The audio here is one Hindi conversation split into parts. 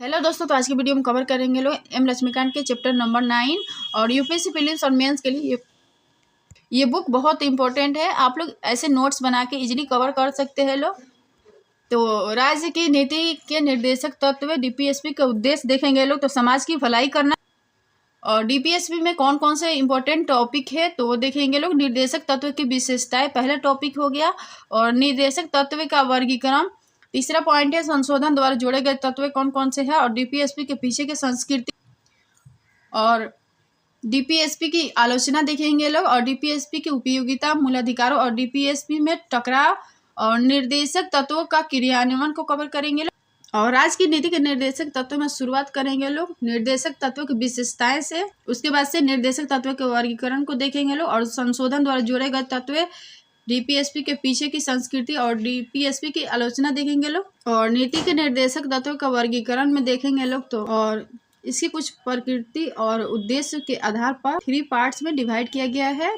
हेलो दोस्तों, तो आज की वीडियो में कवर करेंगे लोग एम लक्ष्मीकांत के चैप्टर नंबर 9 और यूपीएससी प्रीलिम्स और मेंस के लिए ये बुक बहुत इंपॉर्टेंट है। आप लोग ऐसे नोट्स बना के इजीली कवर कर सकते हैं लोग। तो राज्य की नीति के निर्देशक तत्व डीपीएसपी का उद्देश्य देखेंगे लोग। तो समाज की भलाई करना और डीपीएसपी में कौन कौन से इंपॉर्टेंट टॉपिक है तो वो देखेंगे लोग। निर्देशक तत्व की विशेषताएं पहला टॉपिक हो गया और निर्देशक तत्व का वर्गीकरण। तीसरा पॉइंट है संशोधन द्वारा जोड़े गए तत्व कौन कौन से हैं और डीपीएसपी के पीछे की संस्कृति और डीपीएसपी की आलोचना देखेंगे लोग और डीपीएसपी की उपयोगिता, मूलाधिकारों और डीपीएसपी में टकराव और निर्देशक तत्वों का क्रियान्वयन को कवर करेंगे लोग। और आज की नीति के निर्देशक तत्व में शुरुआत करेंगे लोग निर्देशक तत्वों की विशेषताएं से। उसके बाद से निर्देशक तत्वों के वर्गीकरण को देखेंगे लोग और संशोधन द्वारा जोड़े गए तत्व, डीपीएसपी के पीछे की संस्कृति और डीपीएसपी की आलोचना देखेंगे लोग। और नीति के निर्देशक तत्वों का वर्गीकरण में देखेंगे लोग तो और इसकी कुछ प्रकृति और उद्देश्य के आधार पर 3 पार्ट्स में डिवाइड किया गया है।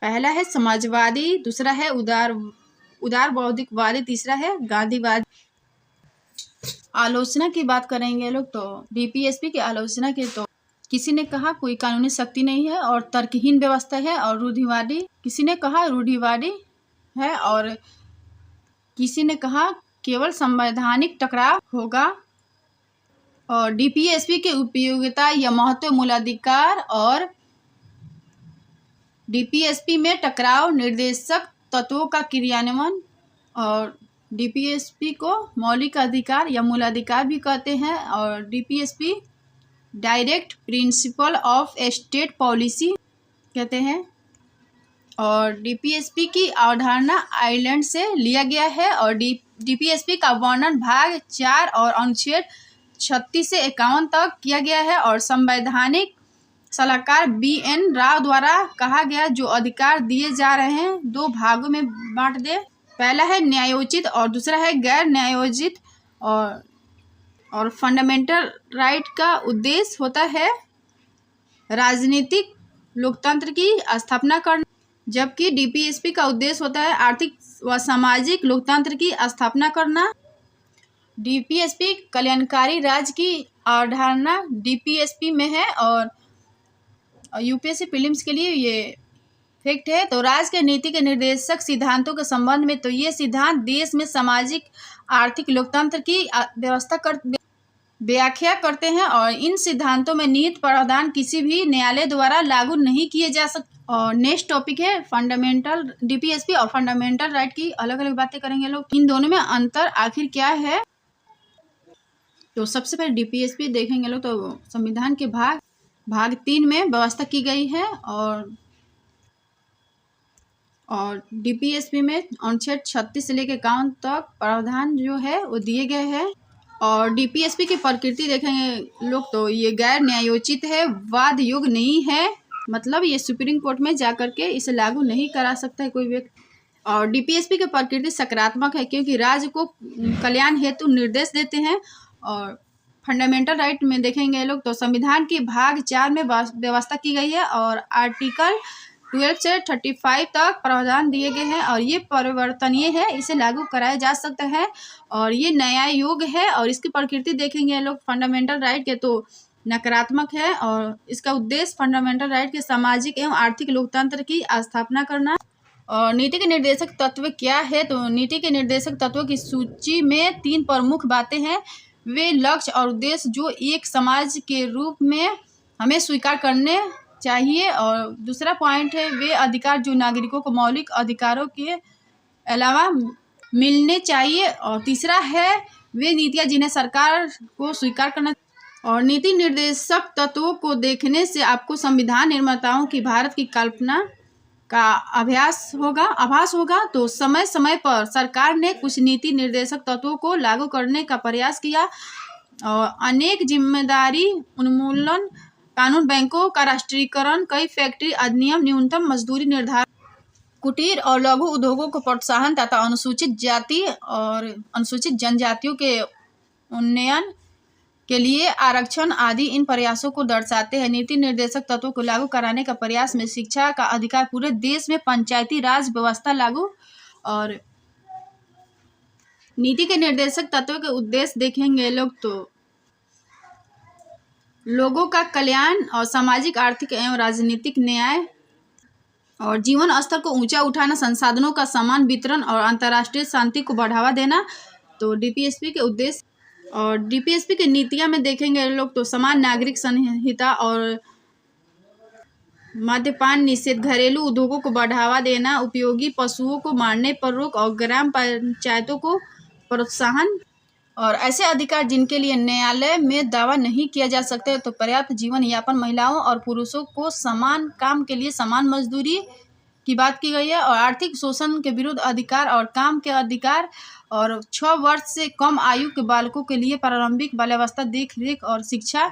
पहला है समाजवादी, दूसरा है उदार बौद्धिकवादी, तीसरा है गांधीवादी। आलोचना की बात करेंगे लोग तो डीपीएसपी की आलोचना के तो किसी ने कहा कोई कानूनी शक्ति नहीं है और तर्कहीन व्यवस्था है और रूढ़िवादी, किसी ने कहा रूढ़िवादी है और किसी ने कहा केवल संवैधानिक टकराव होगा। और डीपीएसपी की उपयोगिता या महत्व, मूलाधिकार और डीपीएसपी में टकराव, निर्देशक तत्वों का क्रियान्वयन और डीपीएसपी को मौलिक अधिकार या मूलाधिकार भी कहते हैं और DPSP direct principle of state policy कहते हैं। और डीपीएसपी की अवधारणा आयरलैंड से लिया गया है और डीपीएसपी का वर्णन भाग 4 और अनुच्छेद 36 से 51 तक किया गया है और संवैधानिक सलाहकार BN राव द्वारा कहा गया जो अधिकार दिए जा रहे हैं 2 भागों में बांट दे। पहला है न्यायोचित और दूसरा है गैर न्यायोचित। और फंडामेंटल राइट का उद्देश्य होता है राजनीतिक लोकतंत्र की स्थापना करना, जबकि डीपीएसपी का उद्देश्य होता है आर्थिक व सामाजिक लोकतंत्र की स्थापना करना। डीपीएसपी कल्याणकारी राज्य की अवधारणा डीपीएसपी में है और यूपीएससी प्रीलिम्स के लिए ये फैक्ट है। तो राज्य के नीति के निर्देशक सिद्धांतों के संबंध में तो ये सिद्धांत देश में सामाजिक आर्थिक लोकतंत्र की व्यवस्था व्याख्या करते हैं और इन सिद्धांतों में निहित प्रावधान किसी भी न्यायालय द्वारा लागू नहीं किए जा सकते। और नेक्स्ट टॉपिक है फंडामेंटल डीपीएसपी और फंडामेंटल राइट की अलग अलग बातें करेंगे लोग। इन दोनों में अंतर आखिर क्या है तो सबसे पहले डीपीएसपी देखेंगे लोग तो संविधान के भाग 3 में व्यवस्था की गई है और डीपीएसपी में अनुच्छेद 36 से लेकर 51 तक प्रावधान जो है वो दिए गए हैं। और डीपीएसपी की प्रकृति देखेंगे लोग तो ये गैर न्यायोचित है, वाद योग्य नहीं है, मतलब ये सुप्रीम कोर्ट में जाकर के इसे लागू नहीं करा सकता है कोई व्यक्ति। और डीपीएसपी की प्रकृति सकारात्मक है क्योंकि राज्य को कल्याण हेतु निर्देश देते हैं। और फंडामेंटल राइट में देखेंगे लोग तो संविधान की भाग 4 में व्यवस्था की गई है और आर्टिकल 12 से 35 तक प्रावधान दिए गए हैं और ये परिवर्तनीय है, इसे लागू कराया जा सकता है और ये न्याय योग्य है। और इसकी प्रकृति देखेंगे लोग फंडामेंटल राइट के तो नकारात्मक है और इसका उद्देश्य फंडामेंटल राइट के सामाजिक एवं आर्थिक लोकतंत्र की स्थापना करना। और नीति के निर्देशक तत्व क्या है तो नीति के निर्देशक तत्वों की सूची में 3 प्रमुख बातें हैं। वे लक्ष्य और उद्देश्य जो एक समाज के रूप में हमें स्वीकार करने चाहिए और दूसरा पॉइंट है वे अधिकार जो नागरिकों को मौलिक अधिकारों के अलावा मिलने चाहिए और तीसरा है वे नीतियाँ जिन्हें सरकार को स्वीकार करना। और नीति निर्देशक तत्वों को देखने से आपको संविधान निर्माताओं की भारत की कल्पना का आभास होगा। तो समय समय पर सरकार ने कुछ नीति निर्देशक तत्वों को लागू करने का प्रयास किया और अनेक जिम्मेदारी उन्मूलन, कानून, बैंकों का राष्ट्रीयकरण, कई फैक्ट्री अधिनियम, न्यूनतम मजदूरी निर्धारण, कुटीर और लघु उद्योगों को प्रोत्साहन तथा अनुसूचित जाति और अनुसूचित जनजातियों के उन्नयन के लिए आरक्षण आदि इन प्रयासों को दर्शाते हैं। नीति निर्देशक तत्वों को लागू कराने का प्रयास में शिक्षा का अधिकार, पूरे देश में पंचायती राज व्यवस्था लागू और नीति के निर्देशक तत्वों के उद्देश्य देखेंगे लोग तो लोगों का कल्याण और सामाजिक, आर्थिक एवं राजनीतिक न्याय और जीवन स्तर को ऊंचा उठाना, संसाधनों का समान वितरण और अंतर्राष्ट्रीय शांति को बढ़ावा देना। तो डीपीएसपी के उद्देश्य और डीपीएसपी की नीतियां में देखेंगे लोग तो समान नागरिक संहिता और मद्यपान निषेध, घरेलू उद्योगों को बढ़ावा देना, उपयोगी पशुओं को मारने पर रोक और ग्राम पंचायतों को प्रोत्साहन और ऐसे अधिकार जिनके लिए न्यायालय में दावा नहीं किया जा सकता तो पर्याप्त जीवन यापन, महिलाओं और पुरुषों को समान काम के लिए समान मजदूरी की बात की गई है और आर्थिक शोषण के विरुद्ध अधिकार और काम के अधिकार और 6 वर्ष से कम आयु के बालकों के लिए प्रारंभिक बाल्यावस्था देख रेख और शिक्षा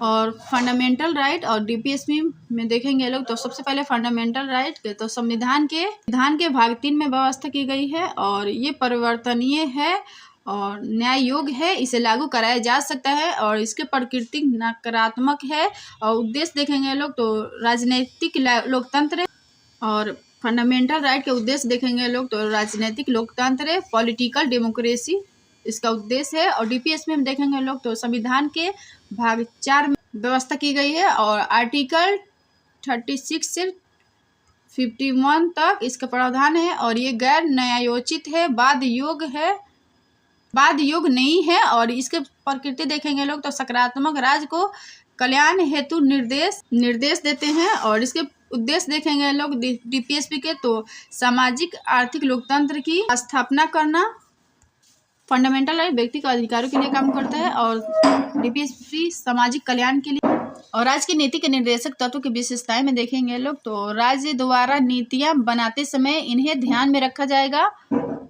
और फंडामेंटल राइट। और डीपीएसपी में देखेंगे लोग तो सबसे पहले फंडामेंटल राइट के तो संविधान के भाग 3 में व्यवस्था की गई है और ये परिवर्तनीय है और न्याय योग्य है, इसे लागू कराया जा सकता है और इसके प्रकृति नकारात्मक है। और उद्देश्य देखेंगे लोग तो राजनीतिक लोकतंत्र और फंडामेंटल राइट के उद्देश्य देखेंगे लोग तो राजनीतिक लोकतंत्र, पॉलिटिकल डेमोक्रेसी इसका उद्देश्य है। और डीपीएसपी में देखेंगे लोग तो संविधान के भाग 4 में व्यवस्था की गई है और आर्टिकल 36 से 51 तक इसका प्रावधान है और ये गैर न्यायोचित है, वाद योग नहीं है। और इसके प्रकृति देखेंगे लोग तो सकारात्मक राज्य को कल्याण हेतु निर्देश देते हैं और इसके उद्देश्य देखेंगे लोग डीपीएसपी के तो सामाजिक, आर्थिक लोकतंत्र की स्थापना करना, फंडामेंटल राइट व्यक्ति के अधिकारों के लिए काम करता है और डीपीएसपी सामाजिक कल्याण के लिए। और राज्य की नीति के निर्देशक तत्व की विशेषताएं में देखेंगे लोग तो राज्य द्वारा नीतियां बनाते समय इन्हें ध्यान में रखा जाएगा।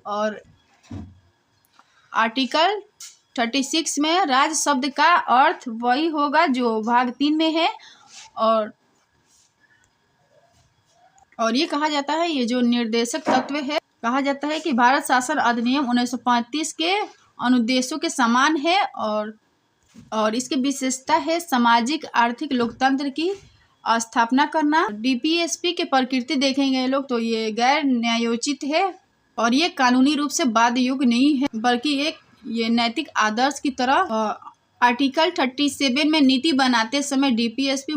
और आर्टिकल 36 में राज्य शब्द का अर्थ वही होगा जो भाग 3 में है और ये कहा जाता है, ये जो निर्देशक तत्व है कहा जाता है कि भारत शासन अधिनियम 1935 के अनुदेशों के समान है और इसकी विशेषता है सामाजिक, आर्थिक लोकतंत्र की स्थापना करना। डीपीएसपी के प्रकृति देखेंगे लोग तो ये गैर न्यायोचित है और ये कानूनी रूप से बाध्य योग्य नहीं है बल्कि ये नैतिक आदर्श की तरह। आर्टिकल 37 में नीति बनाते समय डीपीएसपी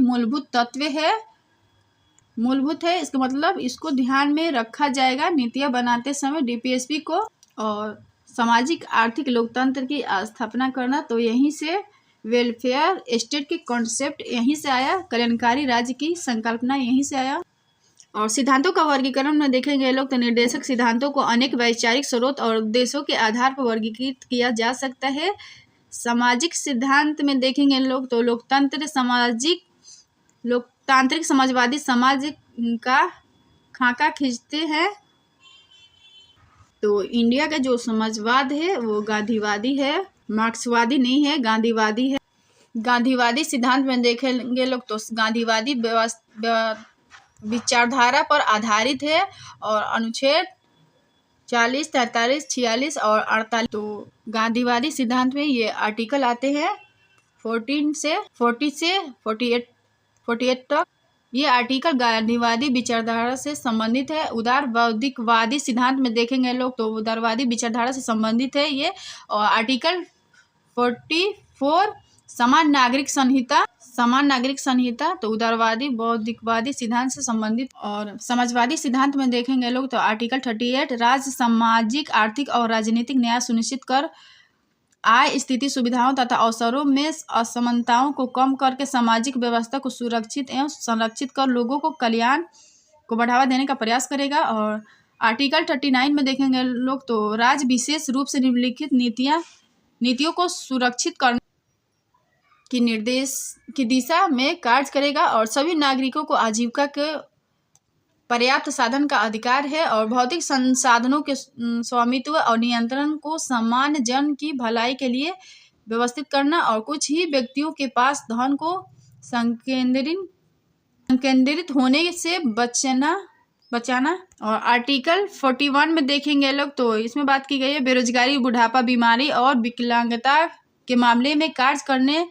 मूलभूत है, इसका मतलब इसको ध्यान में रखा जाएगा नीतियां बनाते समय डीपीएसपी को। और सामाजिक, आर्थिक लोकतंत्र की स्थापना करना तो यहीं से वेलफेयर स्टेट की कॉन्सेप्ट यहीं से आया, कल्याणकारी राज्य की संकल्पना यहीं से आया। और सिद्धांतों का वर्गीकरण में देखेंगे लोग तो निर्देशक सिद्धांतों को अनेक वैचारिक स्रोत और उद्देश्यों के आधार पर वर्गीकृत किया जा सकता है। सामाजिक सिद्धांत में देखेंगे लोग तो लोकतांत्रिक समाजवादी समाज का खाका खींचते हैं। तो इंडिया का जो समाजवाद है वो गांधीवादी है, मार्क्सवादी नहीं है, गांधीवादी है। गांधीवादी सिद्धांत में देखेंगे लोग तो गांधीवादी विचारधारा पर आधारित है और अनुच्छेद 40, 43, 46 और 48 तो गांधीवादी सिद्धांत में ये आर्टिकल आते हैं 40 से 48 तक। ये आर्टिकल गांधीवादी विचारधारा से संबंधित है। उदारवादी सिद्धांत में देखेंगे लोग तो उदारवादी विचारधारा से संबंधित है ये। और आर्टिकल 44 समान नागरिक संहिता तो उदारवादी बौद्धिकवादी सिद्धांत से संबंधित। और समाजवादी सिद्धांत में देखेंगे लोग तो आर्टिकल 38 राज्य सामाजिक, आर्थिक और राजनीतिक न्याय सुनिश्चित कर आय, स्थिति, सुविधाओं तथा अवसरों में असमानताओं को कम करके सामाजिक व्यवस्था को सुरक्षित एवं संरक्षित कर लोगों को कल्याण को बढ़ावा देने का प्रयास करेगा। और आर्टिकल 39 में देखेंगे लोग तो राज्य विशेष रूप से निम्नलिखित नीतियों को सुरक्षित करने की निर्देश की दिशा में कार्य करेगा और सभी नागरिकों को आजीविका के पर्याप्त साधन का अधिकार है और भौतिक संसाधनों के स्वामित्व और नियंत्रण को सामान्य जन की भलाई के लिए व्यवस्थित करना और कुछ ही व्यक्तियों के पास धन को संकेंद्रित होने से बचाना। और आर्टिकल 41 में देखेंगे लोग तो इसमें बात की गई है बेरोजगारी, बुढ़ापा, बीमारी और विकलांगता के मामले में कार्य करने,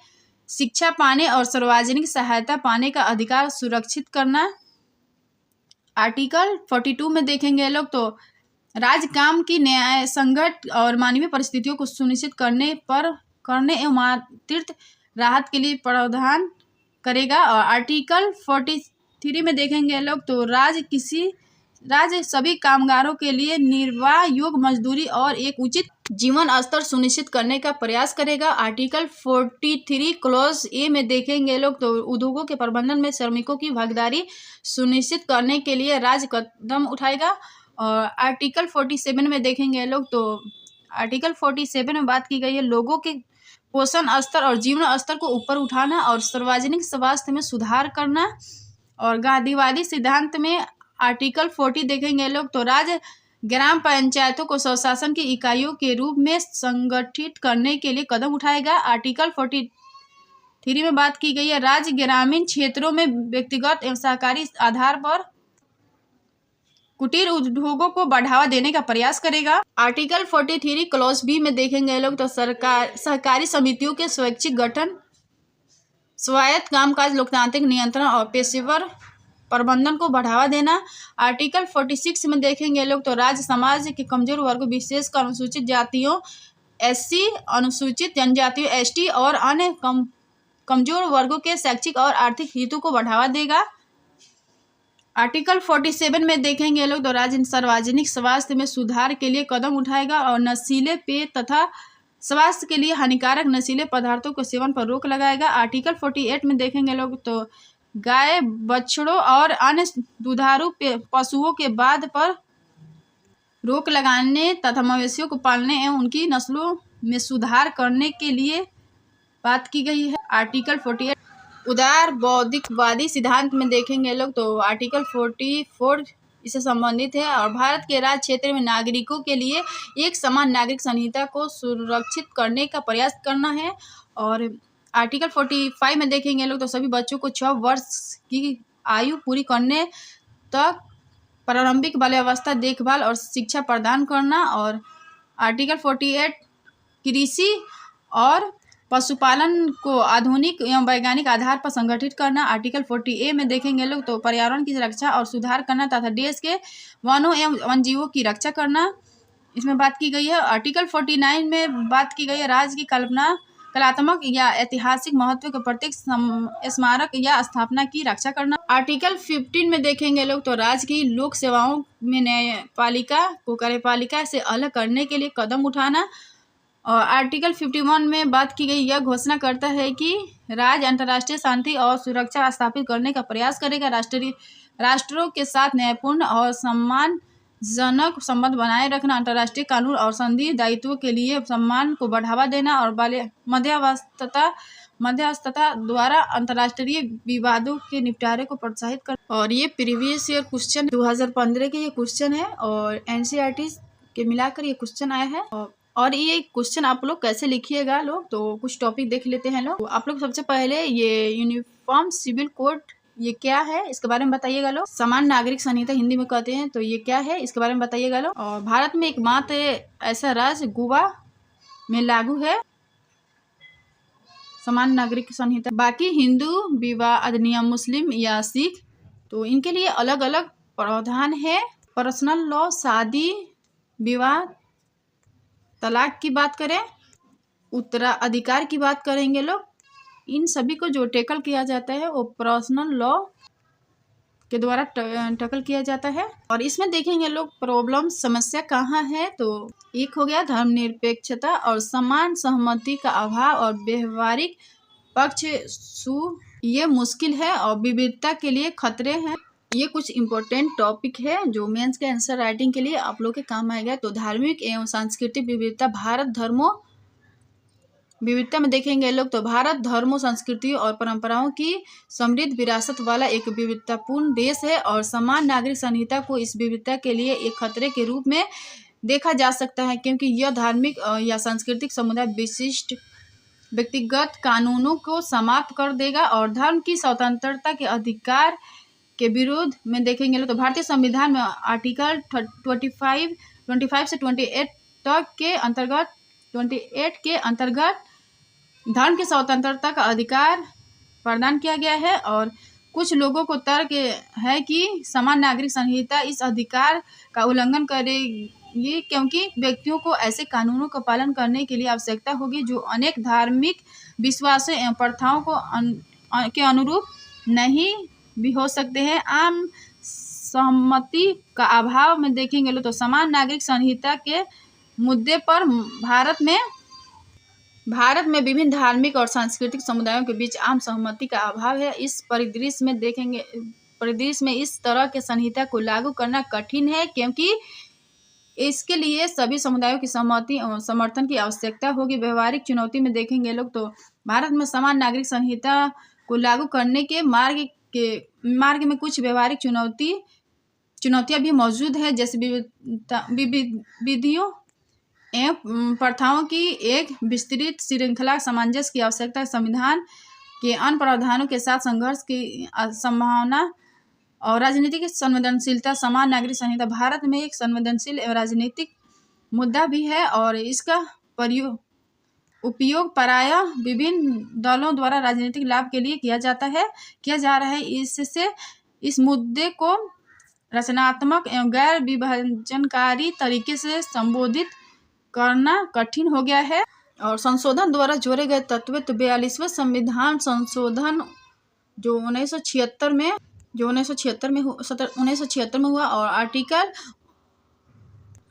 शिक्षा पाने और सार्वजनिक सहायता पाने का अधिकार सुरक्षित करना। आर्टिकल 42 में देखेंगे लोग तो राज्य काम की न्याय संगत और मानवीय परिस्थितियों को सुनिश्चित करने एवं तीर्थ राहत के लिए प्रावधान करेगा। और आर्टिकल 43 में देखेंगे लोग तो राज्य सभी कामगारों के लिए निर्वाह योग्य मजदूरी और एक उचित जीवन स्तर सुनिश्चित करने का प्रयास करेगा। आर्टिकल 43 क्लॉज ए में देखेंगे लोग तो उद्योगों के प्रबंधन में श्रमिकों की भागीदारी सुनिश्चित करने के लिए राज्य कदम उठाएगा। और आर्टिकल 47 में देखेंगे लोग तो आर्टिकल 47 में बात की गई है लोगों के पोषण स्तर और जीवन स्तर को ऊपर उठाना और सार्वजनिक स्वास्थ्य में सुधार करना। और गांधीवादी सिद्धांत में आर्टिकल 40 देखेंगे लोग तो राज्य ग्राम पंचायतों को स्वशासन की इकाइयों के रूप में संगठित करने के लिए कदम उठाएगा। आर्टिकल 43 में बात की गई है राज्य ग्रामीण क्षेत्रों में व्यक्तिगत एवं सहकारी आधार पर कुटीर उद्योगों को बढ़ावा देने का प्रयास करेगा। आर्टिकल 43 क्लॉज बी में देखेंगे लोग तो सहकारी समितियों के स्वैच्छिक गठन, स्वायत्त कामकाज, लोकतांत्रिक नियंत्रण और पेशेवर प्रबंधन को बढ़ावा देना। आर्टिकल 46 में देखेंगे लोग तो राज्य समाज के कमजोर वर्ग विशेषकर अनुसूचित जातियों SC, अनुसूचित जनजातियों ST और अन्य कमजोर वर्गों के शैक्षिक और आर्थिक हितों को बढ़ावा देगा। आर्टिकल 47 में देखेंगे लोग तो राज्य सार्वजनिक स्वास्थ्य में सुधार के लिए कदम उठाएगा और नशीले पेय तथा स्वास्थ्य के लिए हानिकारक नशीले पदार्थों के सेवन पर रोक लगाएगा। आर्टिकल 48 में देखेंगे लोग तो गाय, बछड़ों और अन्य दुधारू पशुओं के बाद पर रोक लगाने तथा मवेशियों को पालने एवं उनकी नस्लों में सुधार करने के लिए बात की गई है। आर्टिकल 48 उदार बौद्धिकवादी सिद्धांत में देखेंगे लोग तो आर्टिकल 44 इससे संबंधित है और भारत के राज्य क्षेत्र में नागरिकों के लिए एक समान नागरिक संहिता को सुरक्षित करने का प्रयास करना है। और आर्टिकल 45 में देखेंगे लोग तो सभी बच्चों को 6 वर्ष की आयु पूरी करने तक प्रारंभिक बाल्यावस्था देखभाल और शिक्षा प्रदान करना। और आर्टिकल 48 कृषि और पशुपालन को आधुनिक एवं वैज्ञानिक आधार पर संगठित करना। आर्टिकल 40A में देखेंगे लोग तो पर्यावरण की रक्षा और सुधार करना तथा देश के वनों एवं वन्यजीवों की रक्षा करना, इसमें बात की गई है। आर्टिकल 49 में बात की गई है राज्य की कलात्मक या ऐतिहासिक महत्व के प्रत्येक स्मारक या स्थापना की रक्षा करना। आर्टिकल 15 में देखेंगे लोग तो राज्य की लोक सेवाओं में न्यायपालिका को कार्यपालिका से अलग करने के लिए कदम उठाना। और आर्टिकल 51 में बात की गई यह घोषणा करता है कि राज्य अंतर्राष्ट्रीय शांति और सुरक्षा स्थापित करने का प्रयास करेगा, राष्ट्रों के साथ न्यायपूर्ण और सम्मानजनक संबंध बनाए रखना, अंतर्राष्ट्रीय कानून और संधि दायित्वों के लिए सम्मान को बढ़ावा देना और मध्यस्थता द्वारा अंतर्राष्ट्रीय विवादों के निपटारे को प्रोत्साहित करना। और ये प्रीवियस ईयर क्वेश्चन 2015 के ये क्वेश्चन है और NCERT के मिलाकर ये क्वेश्चन आया है। और ये क्वेश्चन आप लोग कैसे लिखिएगा लोग तो कुछ टॉपिक देख लेते हैं लोग। तो आप लोग सबसे पहले ये यूनिफॉर्म सिविल कोड ये क्या है इसके बारे में बताइएगा लोग। समान नागरिक संहिता हिंदी में कहते हैं तो ये क्या है इसके बारे में बताइएगा लोग। और भारत में एकमात्र ऐसा राज्य गोवा में लागू है समान नागरिक संहिता। बाकी हिंदू विवाह अधिनियम, मुस्लिम या सिख तो इनके लिए अलग अलग प्रावधान है। पर्सनल लॉ, शादी विवाह, तलाक की बात करें, उत्तराधिकार की बात करेंगे लोग, इन सभी को जो टैकल किया जाता है वो पर्सनल लॉ के द्वारा टैकल किया जाता है। और इसमें देखेंगे लोग प्रॉब्लम समस्या कहाँ है तो एक हो गया धर्मनिरपेक्षता और समान सहमति का अभाव और व्यवहारिक पक्ष ये मुश्किल है और विविधता के लिए खतरे हैं। ये कुछ इम्पोर्टेंट टॉपिक है जो मेंस के आंसर राइटिंग के लिए आप लोग के काम आएगा। तो धार्मिक एवं सांस्कृतिक विविधता, भारत धर्मों विविधता में देखेंगे लोग तो भारत धर्मों, संस्कृतियों और परंपराओं की समृद्ध विरासत वाला एक विविधतापूर्ण देश है और समान नागरिक संहिता को इस विविधता के लिए एक खतरे के रूप में देखा जा सकता है क्योंकि यह धार्मिक या सांस्कृतिक समुदाय विशिष्ट व्यक्तिगत कानूनों को समाप्त कर देगा और धर्म की स्वतंत्रता के अधिकार के विरोध में देखेंगे तो भारतीय संविधान में आर्टिकल 25 से 28 तक के अंतर्गत 28 के अंतर्गत धर्म की स्वतंत्रता का अधिकार प्रदान किया गया है। और कुछ लोगों को तर्क है कि समान नागरिक संहिता इस अधिकार का उल्लंघन ये क्योंकि व्यक्तियों को ऐसे कानूनों का पालन करने के लिए आवश्यकता होगी जो अनेक धार्मिक विश्वासों एवं प्रथाओं के अनुरूप नहीं भी हो सकते हैं। आम सहमति का अभाव में देखेंगे तो समान नागरिक संहिता के मुद्दे पर भारत में विभिन्न धार्मिक और सांस्कृतिक समुदायों के बीच आम सहमति का अभाव है। इस परिदृश्य में इस तरह के संहिता को लागू करना कठिन है, क्योंकि इसके लिए सभी समुदायों की सहमति और समर्थन की आवश्यकता होगी। व्यवहारिक चुनौती में देखेंगे लोग तो भारत में समान नागरिक संहिता को लागू करने के मार्ग में कुछ व्यवहारिक चुनौतियां भी मौजूद है, जैसे विधियों एवं प्रथाओं की एक विस्तृत श्रृंखला, सामंजस्य की आवश्यकता, संविधान के अन्य प्रावधानों के साथ संघर्ष की संभावना और राजनीतिक संवेदनशीलता। समान नागरिक संहिता भारत में एक संवेदनशील एवं राजनीतिक मुद्दा भी है और इसका उपयोग प्रायः विभिन्न दलों द्वारा राजनीतिक लाभ के लिए किया जा रहा है। इससे इस मुद्दे को रचनात्मक एवं गैर विभाजनकारी तरीके से संबोधित करना कठिन हो गया है। और संशोधन द्वारा जोड़े गए तत्व तो 42वें संविधान संशोधन जो 1976 में हुआ और आर्टिकल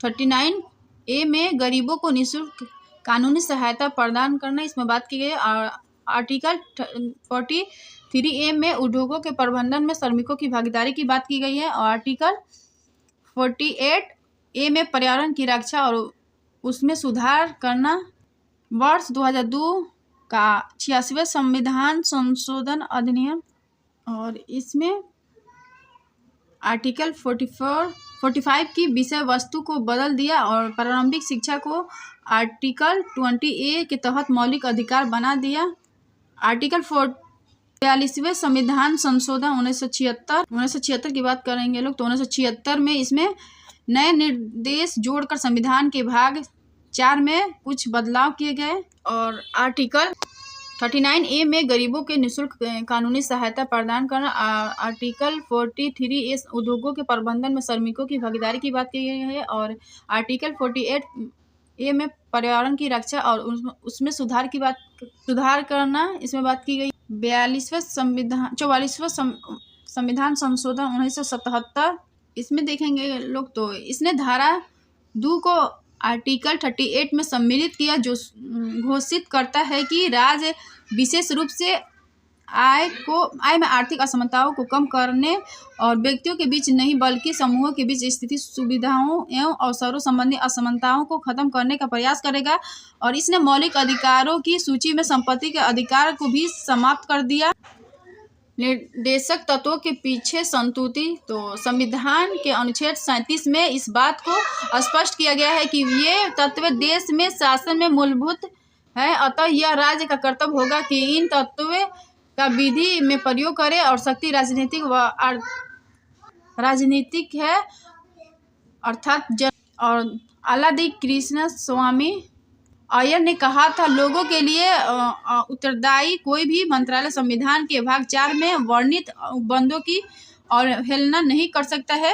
39A में गरीबों को निःशुल्क कानूनी सहायता प्रदान करना, इसमें बात की गई है। और आर्टिकल 43A में उद्योगों के प्रबंधन में श्रमिकों की भागीदारी की बात की गई है। और आर्टिकल 48A में पर्यावरण की रक्षा और उसमें सुधार करना। वर्ष 2002 का 86वें संविधान संशोधन अधिनियम और इसमें आर्टिकल 45 की विषय वस्तु को बदल दिया और प्रारंभिक शिक्षा को आर्टिकल 20A के तहत मौलिक अधिकार बना दिया। आर्टिकल 42वें संविधान संशोधन 1976 की बात करेंगे लोग तो 1976 में इसमें नए निर्देश जोड़कर संविधान के भाग 4 में कुछ बदलाव किए गए। और आर्टिकल 39A में गरीबों के निःशुल्क कानूनी सहायता प्रदान करना। आर्टिकल 43A उद्योगों के प्रबंधन में श्रमिकों की भागीदारी की बात की गई है। और आर्टिकल 48A में पर्यावरण की रक्षा और उसमें सुधार करना, इसमें बात की गई। 44वें संविधान संशोधन 1977 इसमें देखेंगे लोग तो इसने धारा 2 को आर्टिकल 38 में सम्मिलित किया, जो घोषित करता है कि राज्य विशेष रूप से आय में आर्थिक असमानताओं को कम करने और व्यक्तियों के बीच नहीं बल्कि समूहों के बीच स्थिति, सुविधाओं एवं अवसरों संबंधी असमानताओं को खत्म करने का प्रयास करेगा। और इसने मौलिक अधिकारों की सूची में संपत्ति के अधिकार को भी समाप्त कर दिया। निर्देशक तत्वों के पीछे संतुति तो संविधान के अनुच्छेद 37 में इस बात को स्पष्ट किया गया है कि ये तत्व देश में शासन में मूलभूत है, अतः यह राज्य का कर्तव्य होगा कि इन तत्वों का विधि में प्रयोग करे। और शक्ति राजनीतिक है अर्थात और आलादी कृष्ण स्वामी अय्यर ने कहा था, लोगों के लिए उत्तरदायी कोई भी मंत्रालय संविधान के भाग 4 में वर्णित बंदों की अवहेलना नहीं कर सकता है।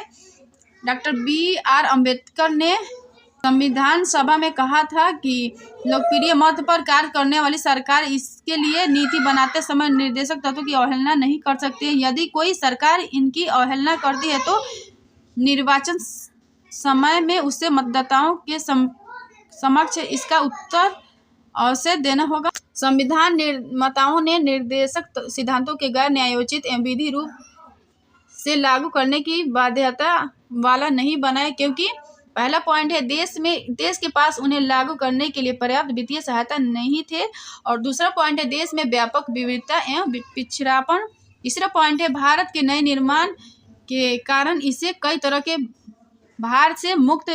डॉक्टर BR अम्बेडकर ने संविधान सभा में कहा था कि लोकप्रिय मत पर कार्य करने वाली सरकार इसके लिए नीति बनाते समय निर्देशक तत्वों की अवहेलना नहीं कर सकती है। यदि कोई सरकार इनकी अवहेलना करती है तो निर्वाचन समय में उसे मतदाताओं के समक्ष इसका उत्तर अवश्य देना होगा। संविधान निर्माताओं ने निर्देशक सिद्धांतों के गैर न्यायोचित एवं विधि रूप से लागू करने की बाध्यता वाला नहीं बनाए, क्योंकि पहला पॉइंट है देश के पास उन्हें लागू करने के लिए पर्याप्त वित्तीय सहायता नहीं थे। और दूसरा पॉइंट है देश में व्यापक विविधता एवं पिछड़ापन। तीसरा पॉइंट है भारत के नए निर्माण के कारण इसे कई तरह के भार से मुक्त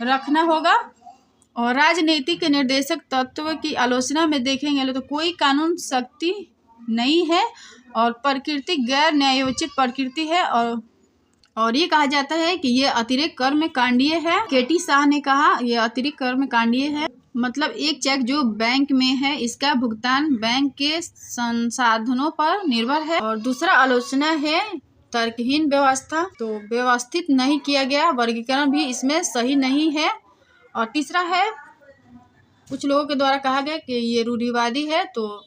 रखना होगा। और राजनीतिक निर्देशक तत्व की आलोचना में देखेंगे तो कोई कानून शक्ति नहीं है और प्रकृति गैर न्यायोचित प्रकृति है। और ये कहा जाता है कि ये अतिरिक्त कर्मकांडीय है। केटी शाह ने कहा यह अतिरिक्त कर्मकांडीय है, मतलब एक चेक जो बैंक में है इसका भुगतान बैंक के संसाधनों पर निर्भर है। और दूसरा आलोचना है तर्कहीन व्यवस्था, तो व्यवस्थित नहीं किया गया वर्गीकरण भी इसमें सही नहीं है। और तीसरा है, कुछ लोगों के द्वारा कहा गया कि ये रूढ़िवादी है, तो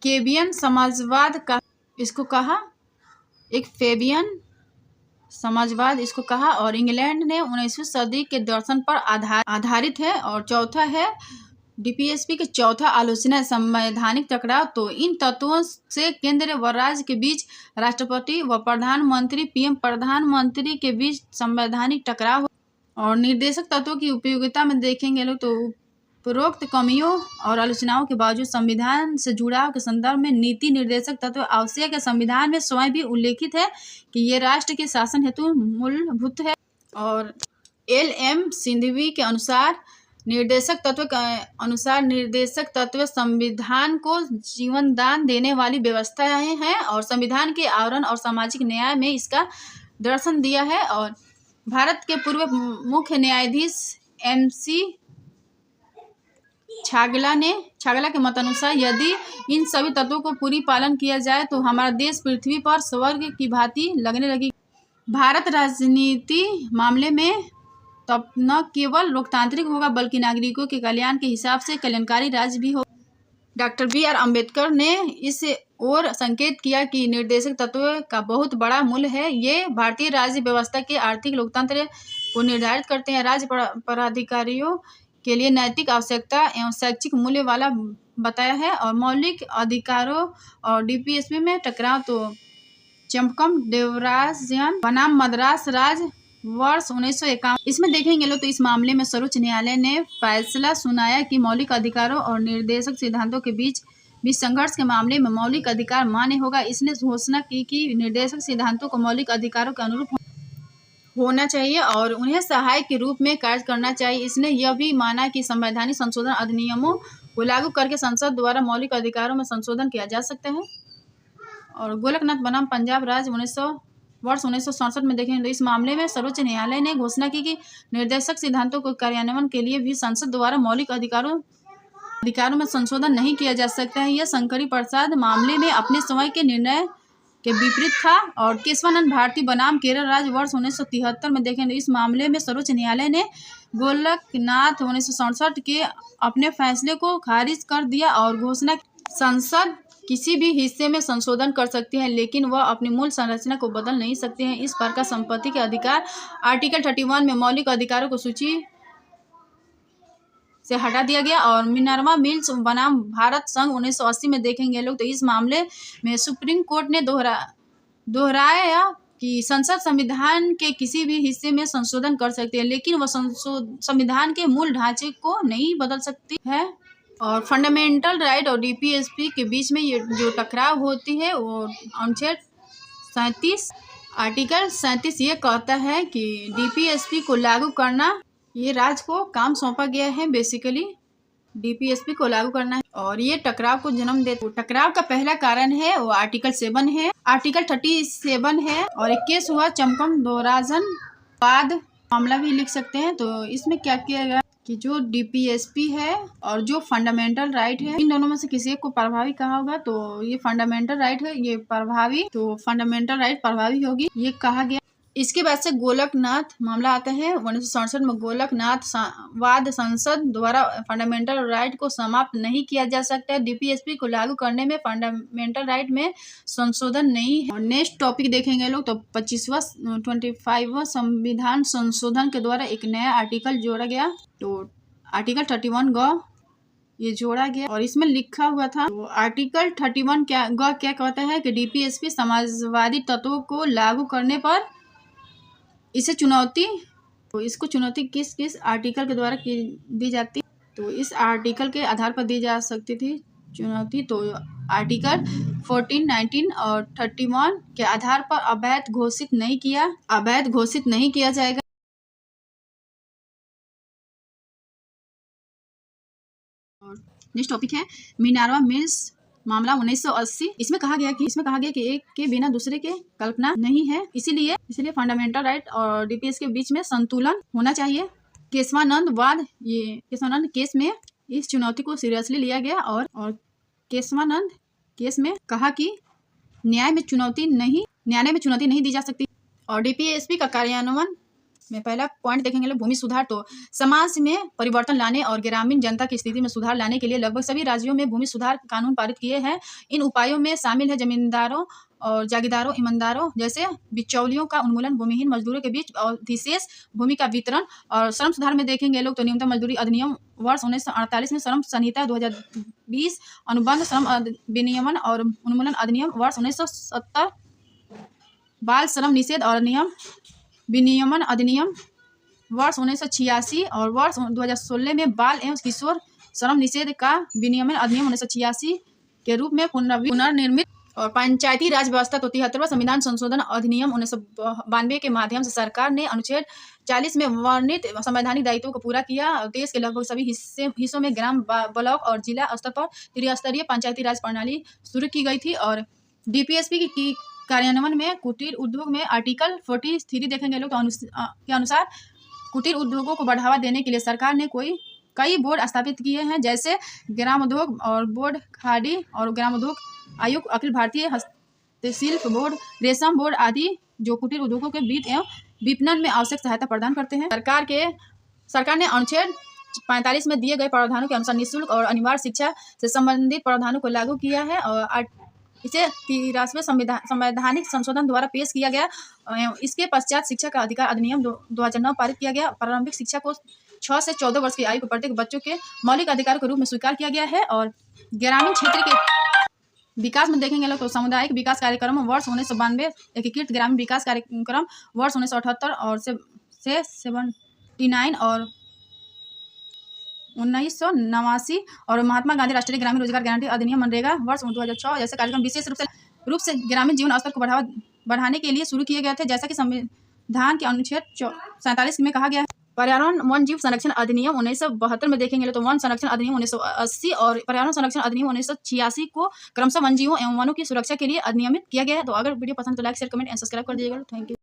केबियन समाजवाद का इसको कहा, एक फेबियन समाजवाद इसको कहा, और इंग्लैंड ने 19वीं सदी के दर्शन पर आधारित है। और चौथा है, डीपीएसपी के चौथा आलोचना है संवैधानिक टकराव। तो इन तत्वों से केंद्र व राज्य के बीच, राष्ट्रपति व प्रधानमंत्री पीएम प्रधानमंत्री के बीच संवैधानिक टकराव। और निर्देशक तत्वों की उपयोगिता में देखेंगे लोग तो उपरोक्त कमियों और आलोचनाओं के बावजूद संविधान से जुड़ाव के संदर्भ में नीति निर्देशक तत्व आवश्यक है। संविधान में स्वयं भी उल्लेखित है कि ये राष्ट्र के शासन हेतु मूलभूत है। और LM सिंघवी के अनुसार निर्देशक तत्व संविधान को जीवन दान देने वाली व्यवस्थाएं हैं और संविधान के आवरण और सामाजिक न्याय में इसका दर्शन दिया है। और भारत के पूर्व मुख्य न्यायाधीश MC छागला के मतानुसार यदि इन सभी तत्वों को पूरी पालन किया जाए तो हमारा देश पृथ्वी पर स्वर्ग की भांति लगने लगी। भारत राजनीति मामले में तब न केवल लोकतांत्रिक होगा बल्कि नागरिकों के कल्याण के हिसाब से कल्याणकारी राज्य भी होगा। डॉक्टर BR अम्बेडकर ने इस ओर संकेत किया कि निर्देशक तत्व का बहुत बड़ा मूल्य है। ये भारतीय राज्य व्यवस्था के आर्थिक लोकतंत्र को निर्धारित करते हैं। राज्य पदाधिकारियों के लिए नैतिक आवश्यकता एवं शैक्षिक मूल्य वाला बताया है। और मौलिक अधिकारों और डीपीएसपी में टकराव, तो चंपकम देवराजन बनाम मद्रास राज्य वर्ष 1951, इसमें देखेंगे लोग तो इस मामले में सर्वोच्च न्यायालय ने फैसला सुनाया कि मौलिक अधिकारों और निर्देशक सिद्धांतों के बीच संघर्ष के मामले में मौलिक अधिकार मान्य होगा। इसने घोषणा की कि निर्देशक सिद्धांतों को मौलिक अधिकारों के अनुरूप होना चाहिए और उन्हें सहायक के रूप में कार्य करना चाहिए। इसने यह भी माना कि संवैधानिक संशोधन अधिनियमों को लागू करके संसद द्वारा मौलिक अधिकारों में संशोधन किया जा सकता है। और गोलकनाथ बनाम पंजाब राज्य वर्ष 1967 में देखें तो इस मामले में सर्वोच्च न्यायालय ने घोषणा की कि निर्देशक सिद्धांतों को कार्यान्वयन के लिए भी संसद द्वारा मौलिक अधिकारों में संशोधन नहीं किया जा सकता है। यह शंकरी प्रसाद मामले में अपने समय के निर्णय के विपरीत था। और केशवानंद भारती बनाम केरल राज्य वर्ष 1973 में देखें तो इस मामले में सर्वोच्च न्यायालय ने गोलकनाथ 1967 के अपने फैसले को खारिज कर दिया और घोषणा संसद किसी भी हिस्से में संशोधन कर सकती है लेकिन वह अपनी मूल संरचना को बदल नहीं सकती है। इस प्रकार संपत्ति के अधिकार आर्टिकल 31 में मौलिक अधिकारों को सूची से हटा दिया गया। और मिनर्वा मिल्स बनाम भारत संघ 1980 में देखेंगे लोग तो इस मामले में सुप्रीम कोर्ट ने दोहराया कि संसद संविधान के किसी भी हिस्से में संशोधन कर सकती है लेकिन वह संविधान के मूल ढांचे को नहीं बदल सकती है। और फंडामेंटल राइट और डीपीएसपी के बीच में ये जो टकराव होती है वो अनुच्छेद 37 आर्टिकल 37 ये कहता है कि डीपीएसपी को लागू करना, ये राज्य को काम सौंपा गया है बेसिकली डीपीएसपी को लागू करना है और ये टकराव को जन्म देता है। टकराव का पहला कारण है वो आर्टिकल 7 है, आर्टिकल 37 है। और एक केस हुआ चंपकम दोराजन बाद मामला भी लिख सकते हैं। तो इसमें क्या किया गया कि जो डीपीएसपी है और जो फंडामेंटल राइट है इन दोनों में से किसी एक को प्रभावी कहा होगा तो ये फंडामेंटल राइट है, ये प्रभावी, तो फंडामेंटल राइट प्रभावी होगी ये कहा गया। इसके बाद से गोलकनाथ मामला आता है 1967 में। गोलकनाथ वाद संसद द्वारा फंडामेंटल राइट को समाप्त नहीं किया जा सकता है। डीपीएसपी को लागू करने में फंडामेंटल राइट में संशोधन नहीं है। और नेक्स्ट टॉपिक देखेंगे लोग तो 25वां संविधान संशोधन के द्वारा एक नया आर्टिकल जोड़ा गया, तो आर्टिकल 31 ये जोड़ा गया और इसमें लिखा हुआ था। तो आर्टिकल 31 क्या कहता है कि डीपीएसपी समाजवादी तत्वों को लागू करने पर इसे चुनौती, तो इसको चुनौती किस आर्टिकल के द्वारा दी जाती, तो इस आर्टिकल के आधार पर दी जा सकती थी चुनौती। तो आर्टिकल 14, 19 और 31 के आधार पर अवैध घोषित नहीं किया जाएगा। नेक्स्ट टॉपिक है मिनर्वा मिल्स मामला 1980। इसमें कहा गया कि एक के बिना दूसरे के कल्पना नहीं है, इसीलिए फंडामेंटल राइट और डीपीएस के बीच में संतुलन होना चाहिए। केशवानंद केस में इस चुनौती को सीरियसली लिया गया और केशवानंद केस में कहा कि न्यायालय में चुनौती नहीं दी जा सकती और डीपीएसपी का कार्यान्वयन में पहला पॉइंट देखेंगे लोग भूमि सुधार। तो समाज में परिवर्तन लाने और ग्रामीण जनता की स्थिति में सुधार लाने के लिए लगभग सभी राज्यों में भूमि सुधार कानून पारित किए हैं। इन उपायों में शामिल है जमींदारों और जागीरदारों, ईमानदारों जैसे बिचौलियों का उन्मूलन, भूमिहीन मजदूरों के बीच अधिशेष भूमि का वितरण। और श्रम सुधार में देखेंगे लोग तो न्यूनतम मजदूरी अधिनियम वर्ष 1948 में, श्रम संहिता 2020, अनुबंध श्रम विनियमन और उन्मूलन अधिनियम वर्ष 1970, बाल श्रम निषेध और नियम विनियमन अधिनियम वर्ष 1986 और वर्ष 2016 में बाल एवं किशोर श्रम निषेध का विनियमन अधिनियम 1986 के रूप में पुनर्निर्मित। और पंचायती राज व्यवस्था तो 73वां संविधान संशोधन अधिनियम 1992 के माध्यम से सरकार ने अनुच्छेद 40 में वर्णित संवैधानिक दायित्वों को पूरा किया। देश के लगभग सभी हिस्सों में ग्राम, ब्लॉक और जिला स्तर पर त्रिस्तरीय पंचायती राज प्रणाली शुरू की गई थी। और डीपीएसपी की कार्यान्वयन में कुटीर उद्योग में आर्टिकल 43 देखेंगे लोग तो के अनुसार कुटीर उद्योगों को बढ़ावा देने के लिए सरकार ने कई बोर्ड स्थापित किए हैं, जैसे ग्रामोद्योग और बोर्ड, खादी और ग्रामोद्योग आयोग, अखिल भारतीय हस्तशिल्प बोर्ड, रेशम बोर्ड आदि, जो कुटीर उद्योगों के वित्त एवं विपणन में आवश्यक सहायता प्रदान करते हैं। सरकार ने अनुच्छेद 45 में दिए गए प्रावधानों के अनुसार निःशुल्क और अनिवार्य शिक्षा से संबंधित प्रावधानों को लागू किया है और इसे 83वें संवैधानिक संशोधन द्वारा पेश किया गया। इसके पश्चात शिक्षा का अधिकार अधिनियम 2009 पारित किया गया। प्रारंभिक शिक्षा को 6 से 14 वर्ष की आयु को प्रत्येक बच्चों के मौलिक अधिकार के रूप में स्वीकार किया गया है। और ग्रामीण क्षेत्र के विकास में देखेंगे लोग तो सामुदायिक विकास कार्यक्रम वर्ष 1992, एकीकृत ग्रामीण विकास कार्यक्रम वर्ष 1978 और से 79 और 1989 और महात्मा गांधी राष्ट्रीय ग्रामीण रोजगार गारंटी अधिनियम मनरेगा वर्ष 2006 जैसे कार्यक्रम विशेष रूप से ग्रामीण जीवन स्तर को बढ़ाने के लिए शुरू किए गए थे। जैसा कि संविधान के अनुच्छेद 47 में कहा गया है। पर्यावरण वन जीव संरक्षण अधिनियम 1972 में देखेंगे तो वन संरक्षण अधिनियम 1980 और पर्यावरण संरक्षण अधिनियम 1986 को क्रमशः वन जीवों एवं वनों की सुरक्षा के लिए अधिनियमित किया गया है। तो अगर वीडियो पसंद तो like, share, comment and subscribe कर दीजिएगा। Thank you.